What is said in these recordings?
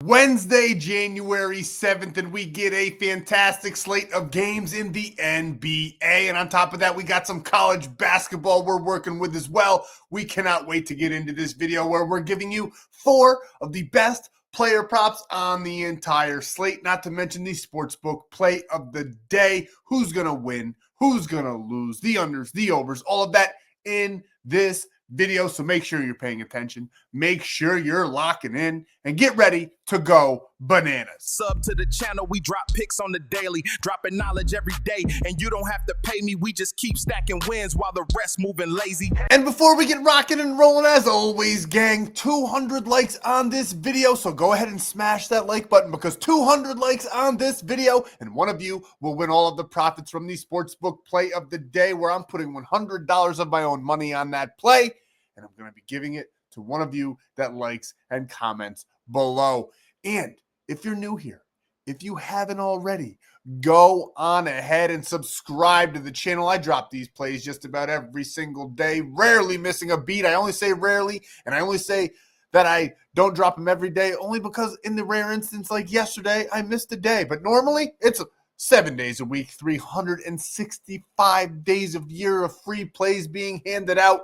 Wednesday, January 7th, and we get a fantastic slate of games in the NBA. And on top of that, we got some college basketball we're working with as well. We cannot wait to get into this video where we're giving you 4 of the best player props on the entire slate, not to mention the Sportsbook play of the day. Who's going to win? Who's going to lose? The unders, the overs, all of that in this video. So make sure you're paying attention, make sure you're locking in, and get ready to go bananas. Sub to the channel, we drop picks on the daily, dropping knowledge every day, and you don't have to pay me, we just keep stacking wins while the rest moving lazy. And before we get rocking and rolling, as always, gang, 200 likes on this video, so go ahead and smash that like button, because 200 likes on this video and one of you will win all of the profits from the Sportsbook play of the day, where I'm putting $100 of my own money on that play, and I'm going to be giving it to one of you that likes and comments below. And if you're new here, if you haven't already, go on ahead and subscribe to the channel. I drop these plays just about every single day, rarely missing a beat. I only say rarely, and I only say that I don't drop them every day only because in the rare instance like yesterday, I missed a day. But normally it's 7 days a week, 365 days of year of free plays being handed out,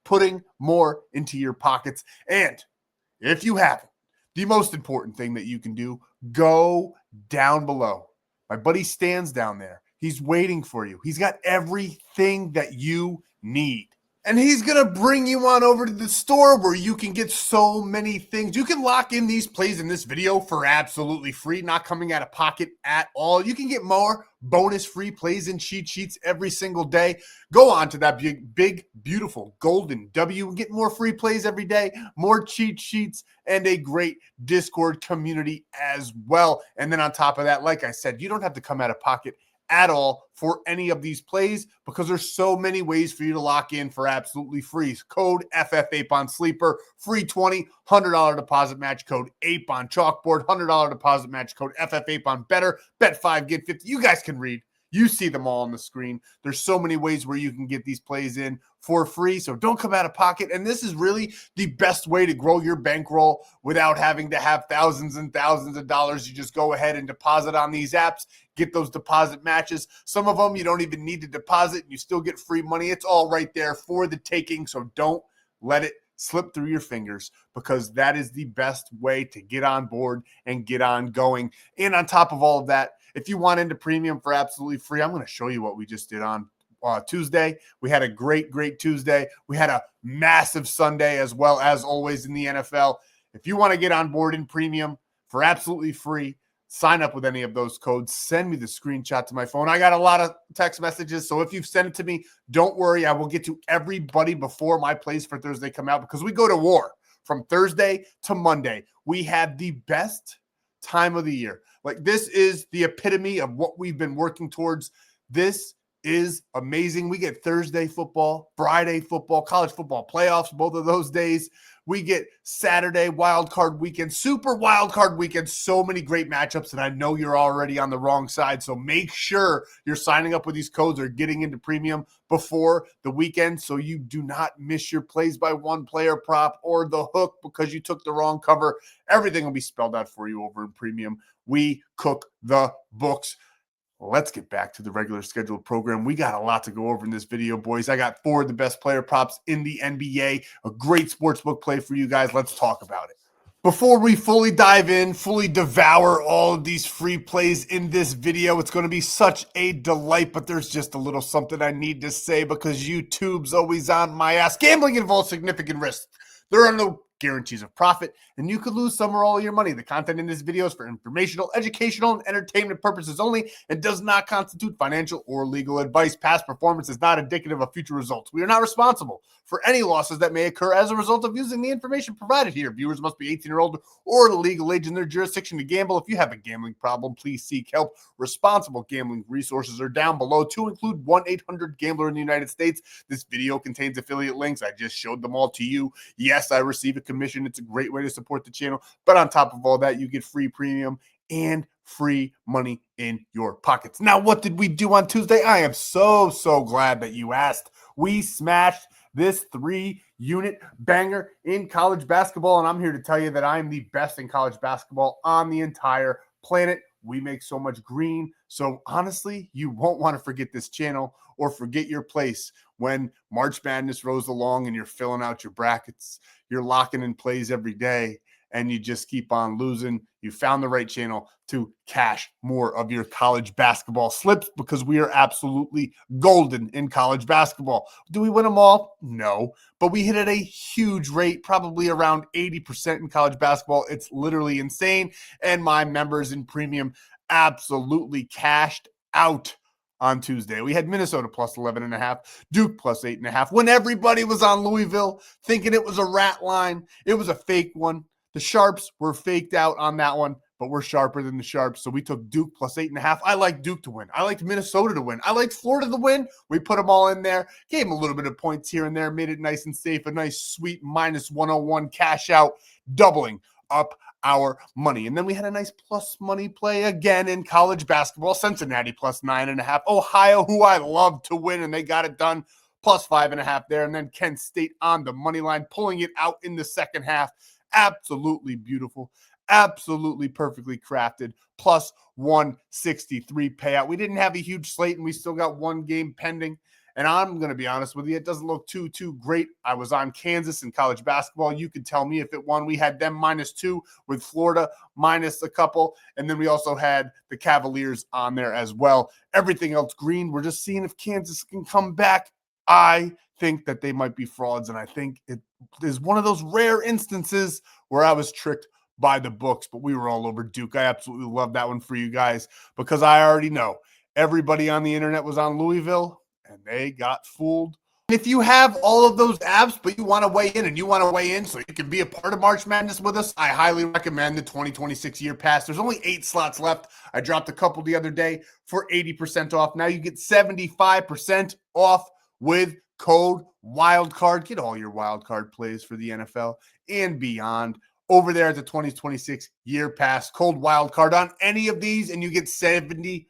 putting more into your pockets. And if you haven't, the most important thing that you can do, go down below. My buddy Stan's down there. He's waiting for you. He's got everything that you need. And he's going to bring you on over to the store where you can get so many things. You can lock in these plays in this video for absolutely free, not coming out of pocket at all. You can get more bonus free plays and cheat sheets every single day. Go on to that big, beautiful golden W and get more free plays every day, more cheat sheets, and a great Discord community as well. And then on top of that, like I said, you don't have to come out of pocket at all for any of these plays, because there's so many ways for you to lock in for absolutely free. Code FF8 on Sleeper, free 20, $100 deposit match, code APE on Chalkboard, $100 deposit match, code FF8 on Better, bet 5, get 50. You guys can read. You see them all on the screen. There's so many ways where you can get these plays in for free, so don't come out of pocket. And this is really the best way to grow your bankroll without having to have thousands and thousands of dollars. You just go ahead and deposit on these apps, get those deposit matches. Some of them you don't even need to deposit, and you still get free money. It's all right there for the taking, so don't let it slip through your fingers, because that is the best way to get on board and get on going. And on top of all of that, if you want into premium for absolutely free, I'm going to show you what we just did on Tuesday. We had a great Tuesday. We had a massive Sunday as well, as always in the NFL. If you want to get on board in premium for absolutely free, sign up with any of those codes. Send me the screenshot to my phone. I got a lot of text messages, so if you've sent it to me, don't worry. I will get to everybody before my plays for Thursday come out, because we go to war from Thursday to Monday. We had the best time of the year. Like, this is the epitome of what we've been working towards. This is amazing. We get Thursday football, Friday football, college football playoffs, both of those days. We get Saturday wild card weekend, super wild card weekend. So many great matchups, and I know you're already on the wrong side. So make sure you're signing up with these codes or getting into premium before the weekend, so you do not miss your plays by one player prop or the hook because you took the wrong cover. Everything will be spelled out for you over in premium. We cook the books. Let's get back to the regular scheduled program. We got a lot to go over in this video, boys. I got 4 of the best player props in the NBA, a great sportsbook play for you guys. Let's talk about it. Before we fully dive in, fully devour all of these free plays in this video, it's going to be such a delight, but there's just a little something I need to say, because YouTube's always on my ass. Gambling involves significant risk. There are no guarantees of profit, and you could lose some or all of your money. The content in this video is for informational, educational, and entertainment purposes only, and does not constitute financial or legal advice. Past performance is not indicative of future results. We are not responsible for any losses that may occur as a result of using the information provided here. Viewers must be 18 or older or the legal age in their jurisdiction to gamble. If you have a gambling problem, please seek help. Responsible gambling resources are down below, to include 1-800-GAMBLER in the United States. This video contains affiliate links. I just showed them all to you. Yes, I receive a commission. It's a great way to support the channel. But on top of all that, you get free premium and free money in your pockets. Now, what did we do on Tuesday? I am so glad that you asked. We smashed this 3-unit banger in college basketball. And I'm here to tell you that I'm the best in college basketball on the entire planet. We make so much green. So honestly, you won't want to forget this channel or forget your place when March Madness rolls along and you're filling out your brackets. You're locking in plays every day and you just keep on losing. You found the right channel to cash more of your college basketball slips because we are absolutely golden in college basketball. Do we win them all? No, but we hit at a huge rate, probably around 80% in college basketball. It's literally insane. And my members in premium absolutely cashed out on Tuesday. We had Minnesota plus 11.5, Duke plus 8.5. When everybody was on Louisville thinking it was a rat line, it was a fake one. The Sharps were faked out on that one, but we're sharper than the Sharps. So we took Duke plus 8.5. I like Duke to win. I liked Minnesota to win. I liked Florida to win. We put them all in there, gave them a little bit of points here and there, made it nice and safe, a nice sweet minus 101 cash out, doubling up our money. And then we had a nice plus money play again in college basketball. Cincinnati plus 9.5. Ohio, who I love to win, and they got it done, plus 5.5 there. And then Kent State on the money line, pulling it out in the second half. Absolutely beautiful, absolutely perfectly crafted, plus 163 payout. We didn't have a huge slate, and we still got one game pending. And I'm going to be honest with you, it doesn't look too great. I was on Kansas in college basketball. You could tell me if it won. We had them -2 with Florida minus a couple. And then we also had the Cavaliers on there as well. Everything else green. We're just seeing if Kansas can come back. I think that they might be frauds, and I think it is one of those rare instances where I was tricked by the books, but we were all over Duke. I absolutely love that one for you guys because I already know everybody on the internet was on Louisville, and they got fooled. If you have all of those apps, but you want to weigh in and you want to weigh in so you can be a part of March Madness with us, I highly recommend the 2026 Year Pass. There's only 8 slots left. I dropped a couple the other day for 80% off. Now you get 75% off with code WILDCARD. Get all your wildcard plays for the NFL and beyond over there at the 2026 Year Pass. Code WILDCARD on any of these, and you get 75%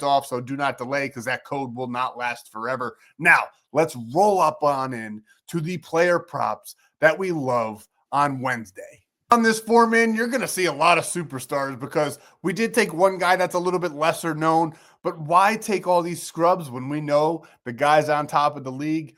off. So do not delay because that code will not last forever. Now, let's roll up on in to the player props that we love on Wednesday. On this four-man, you're going to see a lot of superstars because we did take one guy that's a little bit lesser known, but why take all these scrubs when we know the guys on top of the league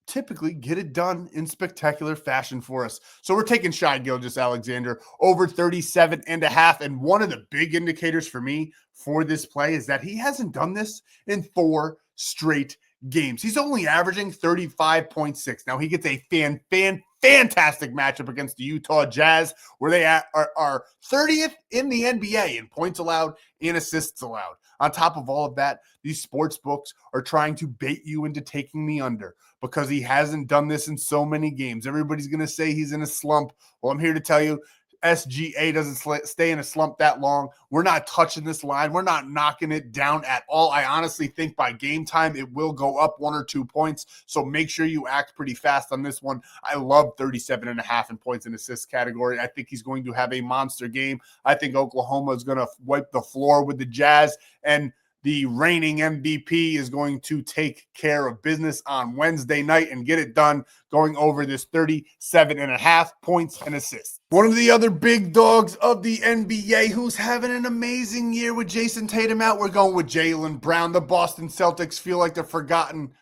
typically get it done in spectacular fashion for us? So we're taking Shai Gilgeous-Alexander over 37.5. And one of the big indicators for me for this play is that he hasn't done this in 4 straight games. He's only averaging 35.6. Now he gets a fantastic matchup against the Utah Jazz, where they are 30th in the NBA in points allowed and assists allowed. On top of all of that, these sports books are trying to bait you into taking the under because he hasn't done this in so many games. Everybody's going to say he's in a slump. Well, I'm here to tell you, SGA doesn't stay in a slump that long. We're not touching this line. We're not knocking it down at all. I honestly think by game time, it will go up 1 or 2 points. So make sure you act pretty fast on this one. I love 37.5 in points and assists category. I think he's going to have a monster game. I think Oklahoma is going to wipe the floor with the Jazz, and the reigning MVP is going to take care of business on Wednesday night and get it done, going over this 37.5 points and assists. One of the other big dogs of the NBA who's having an amazing year with Jason Tatum out, we're going with Jaylen Brown. The Boston Celtics feel like the forgotten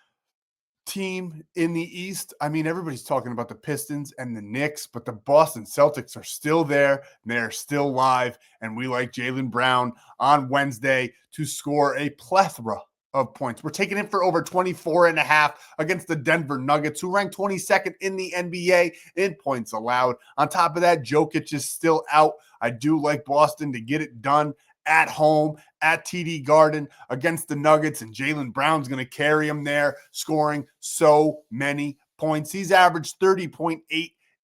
team in the East. I mean, everybody's talking about the Pistons and the Knicks, but the Boston Celtics are still there. They're still live, and we like Jaylen Brown on Wednesday to score a plethora of points. We're taking it for over 24.5 against the Denver Nuggets, who rank 22nd in the NBA in points allowed. On top of that, Jokic is still out. I do like Boston to get it done at home at TD Garden against the Nuggets, and Jaylen Brown's going to carry him there, scoring so many points. He's averaged 30.8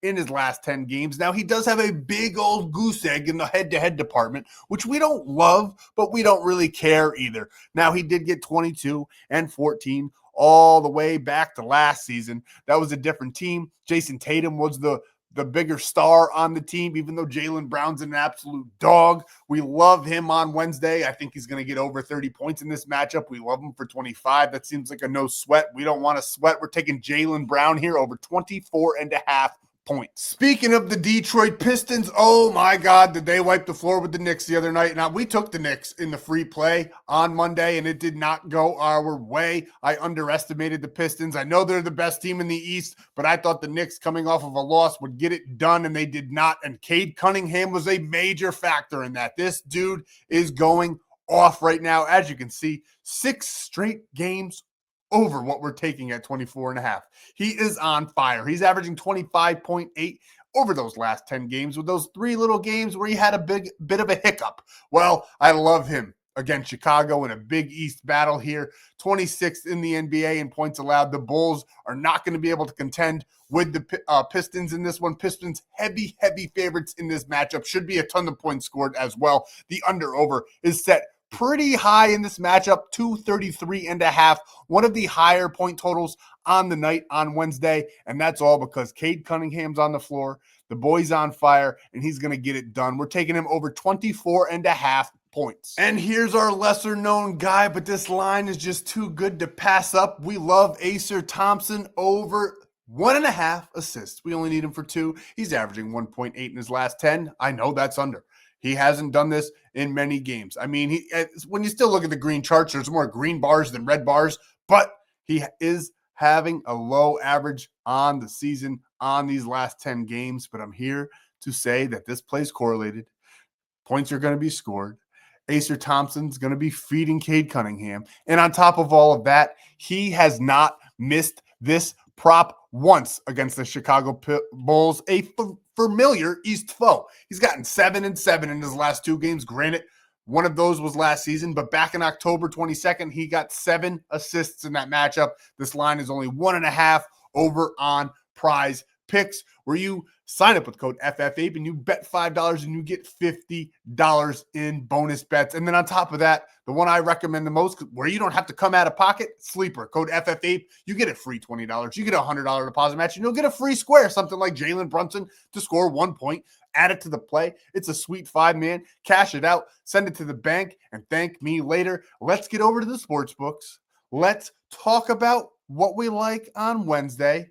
in his last 10 games. Now, he does have a big old goose egg in the head-to-head department, which we don't love, but we don't really care either. Now, he did get 22 and 14 all the way back to last season. That was a different team. Jason Tatum was the the bigger star on the team, even though Jaylen Brown's an absolute dog. We love him on Wednesday. I think he's going to get over 30 points in this matchup. We love him for 25. That seems like a no sweat. We don't want to sweat. We're taking Jaylen Brown here over 24.5 points. Speaking of the Detroit Pistons, oh my God, did they wipe the floor with the Knicks the other night? Now, we took the Knicks in the free play on Monday, and it did not go our way. I underestimated the Pistons. I know they're the best team in the East, but I thought the Knicks coming off of a loss would get it done, and they did not. And Cade Cunningham was a major factor in that. This dude is going off right now. As you can see, 6 straight games over what we're taking at 24.5. He is on fire. He's averaging 25.8 over those last 10 games with those 3 little games where he had a bit of a hiccup. Well, I love him against Chicago in a Big East battle here. 26th in the NBA in points allowed. The Bulls are not going to be able to contend with the Pistons in this one. Pistons heavy favorites in this matchup. Should be a ton of points scored as well. The under-over is set pretty high in this matchup, 233.5, one of the higher point totals on the night on Wednesday, and that's all because Cade Cunningham's on the floor, the boy's on fire, and he's going to get it done. We're taking him over 24.5 points. And here's our lesser known guy, but this line is just too good to pass up. We love Acer Thompson over 1.5 assists. We only need him for 2. He's averaging 1.8 in his last 10. I know that's under. He hasn't done this in many games. I mean, when you still look at the green charts, there's more green bars than red bars, but he is having a low average on the season on these last 10 games. But I'm here to say that this play's correlated. Points are going to be scored. Acer Thompson's going to be feeding Cade Cunningham. And on top of all of that, he has not missed this prop once against the Chicago Bulls, a familiar East foe. He's gotten 7 and 7 in his last 2 games. Granted, one of those was last season, but back in October 22nd, he got 7 assists in that matchup. This line is only 1.5 over on Prizepicks, where you sign up with code FF8 and you bet $5 and you get $50 in bonus bets. And then on top of that, the one I recommend the most, where you don't have to come out of pocket, Sleeper, code FF8, you get a free $20. You get a $100 deposit match, and you'll get a free square, something like Jalen Brunson to score 1 point. Add it to the play. It's a sweet 5, man. Cash it out, send it to the bank, and thank me later. Let's get over to the sports books. Let's talk about what we like on Wednesday,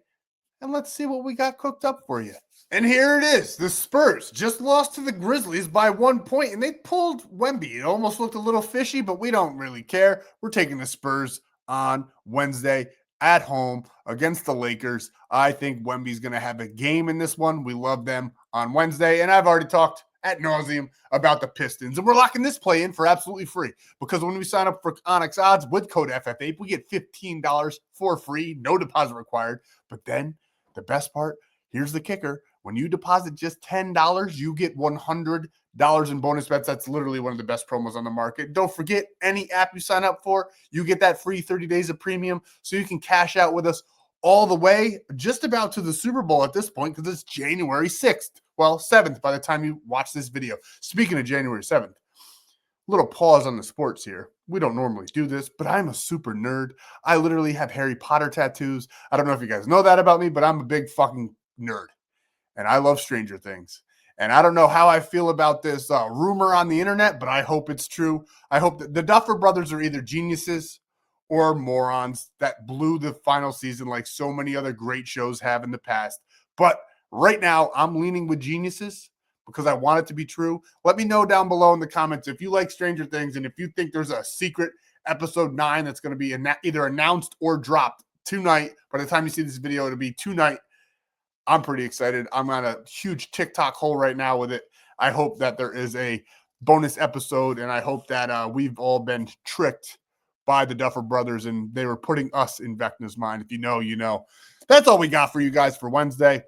and let's see what we got cooked up for you. And here it is. The Spurs just lost to the Grizzlies by 1 point, and they pulled Wemby. It almost looked a little fishy, but we don't really care. We're taking the Spurs on Wednesday at home against the Lakers. I think Wemby's going to have a game in this one. We love them on Wednesday, and I've already talked ad nauseum about the Pistons, and we're locking this play in for absolutely free because when we sign up for Onyx Odds with code FF8, we get $15 for free, no deposit required. But then the best part, here's the kicker. When you deposit just $10, you get $100 in bonus bets. That's literally one of the best promos on the market. Don't forget, any app you sign up for, you get that free 30 days of premium so you can cash out with us all the way just about to the Super Bowl at this point because it's January 6th. Well, 7th by the time you watch this video. Speaking of January 7th, little pause on the sports here. We don't normally do this, but I'm a super nerd. I literally have Harry Potter tattoos. I don't know if you guys know that about me, but I'm a big fucking nerd. And I love Stranger Things. And I don't know how I feel about this rumor on the internet, but I hope it's true. I hope that the Duffer Brothers are either geniuses or morons that blew the final season like so many other great shows have in the past. But right now, I'm leaning with geniuses because I want it to be true. Let me know down below in the comments if you like Stranger Things and if you think there's a secret episode 9 that's going to be either announced or dropped tonight. By the time you see this video, it'll be tonight. I'm pretty excited. I'm on a huge TikTok hole right now with it. I hope that there is a bonus episode, and I hope that we've all been tricked by the Duffer Brothers, and they were putting us in Vecna's mind. If you know, you know. That's all we got for you guys for Wednesday.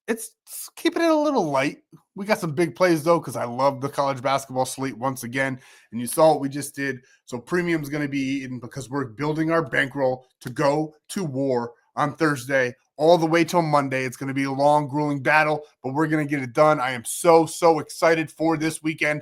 It's keeping it a little light. We got some big plays, though, because I love the college basketball slate once again, and you saw what we just did. So premium's going to be eaten because we're building our bankroll to go to war on Thursday all the way till Monday. It's going to be a long, grueling battle, but we're going to get it done. I am so excited for this weekend.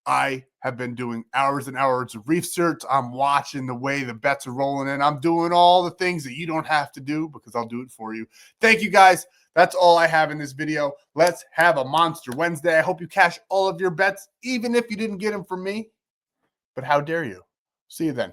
I have been doing hours and hours of research. I'm watching the way the bets are rolling in. I'm doing all the things that you don't have to do because I'll do it for you. Thank you, guys. That's all I have in this video. Let's have a Monster Wednesday. I hope you cash all of your bets, even if you didn't get them from me. But how dare you? See you then.